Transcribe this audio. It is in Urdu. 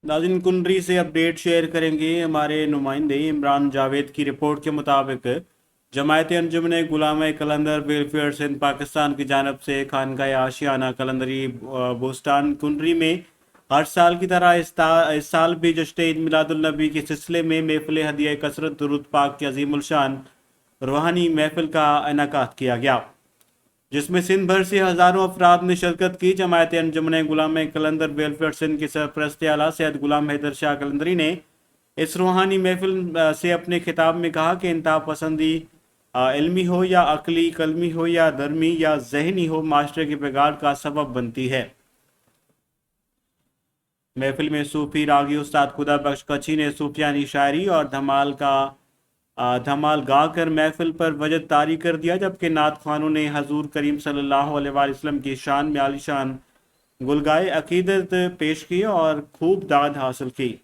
ناظرین، کنری سے اپڈیٹ شیئر کریں گے ہمارے نمائندے عمران جاوید کی رپورٹ کے مطابق جماعت انجمن غلامہ کلندر ویلفیئر سندھ پاکستان کی جانب سے خانقاہ آشیانہ کلندری بوستان کنری میں ہر سال کی طرح اس سال بھی جشن عید میلاد النبی کے سلسلے میں محفل ہدیہ کثرت درود پاک کی عظیم الشان روحانی محفل کا انعقاد کیا گیا، جس میں سندھ بھر سے ہزاروں افراد نے شرکت کی۔ جماعت انجمن غلامہ کلندر ویلفیئر سندھ کے سرپرست اعلیٰ سید غلام حیدر شاہ کلندری نے اس روحانی محفل سے اپنے خطاب میں کہا کہ انتہا پسندی علمی ہو یا عقلی، قلمی ہو یا درمی یا ذہنی ہو، معاشرے کے بگاڑ کا سبب بنتی ہے۔ محفل میں صوفی راگی استاد خدا بخش کچھی نے صوفیانی شاعری اور دھمال گا کر محفل پر وجد طاری کر دیا، جبکہ نعت خوانوں نے حضور کریم صلی اللہ علیہ وآلہ وسلم کی شان میں عالی شان گلگائے عقیدت پیش کی اور خوب داد حاصل کی۔